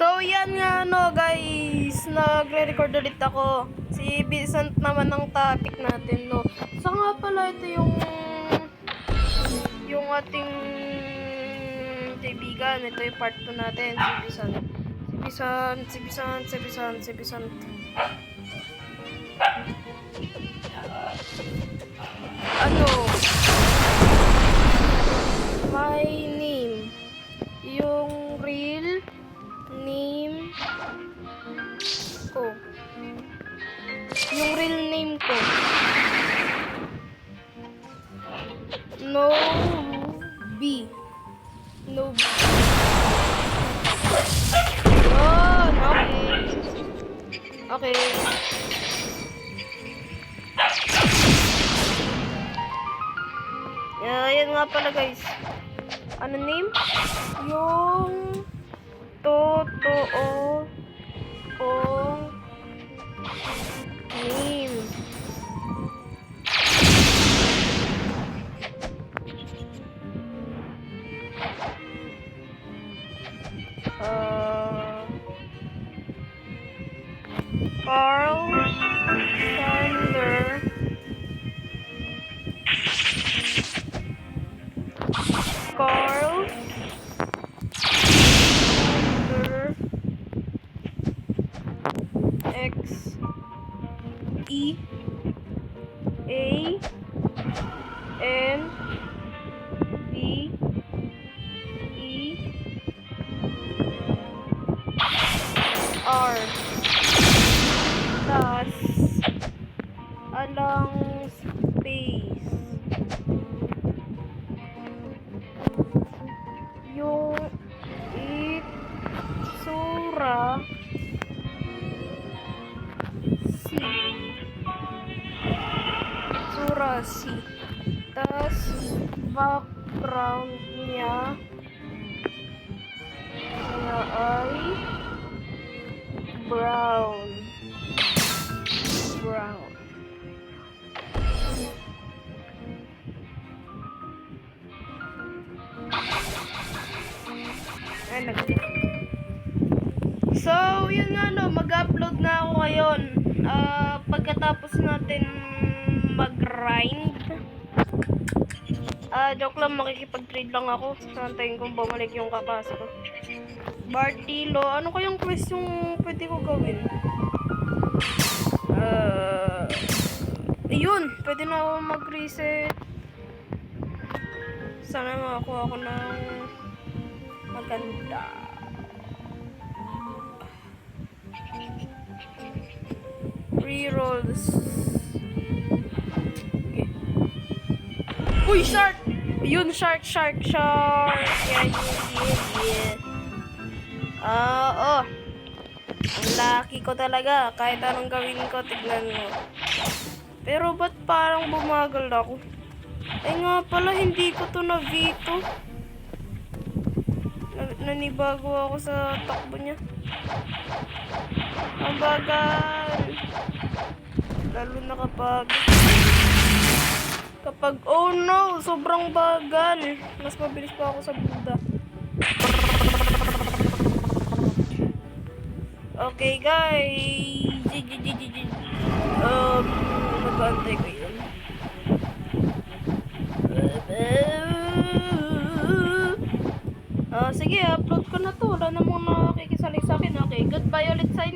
So, yan nga no guys, nagre-record ulit ako. Si Vincent naman ang topic natin, no. So nga pala, ito yung ating kaibigan. Ito yung part 2 natin, si Vincent. Ano? My name. Yung real name ko. Yung real name ko. No B. No B. Yun, okay. Ayan nga pala guys. Ano name? Yung totoo kong name. Carl Sander X E A N D E R tas alang space yung itsura C tas background niya ay brown. So, yun nga no, mag-upload na ako ngayon. Pagkatapos natin mag-grind. Joke lang, makikipag-trade lang ako. Santayin kong bumalik yung kapas ko. Bartilo, ano kayang quest yung pwede ko gawin? Ayun, pwede na ako mag-reset. Sana makakuha ako ng maganda. Rerolls. Okay. Uy, shark! Yun, shark. Yeah. Ang lucky ko talaga. Kahit anong gawin ko, tignan mo. Pero ba't parang bumagal ako? Eh nga pala, hindi ko to na-veto. Nanibago ako sa takbo niya. Ang bagal. Lalo na kapag oh no, sobrang bagal. Mas mabilis pa ako sa Buddha. Okay guys. Nag-aantay ko yun. Sige, upload ko na to. Wala namang nakikisali sa akin. Okay, goodbye ulit sa'yo.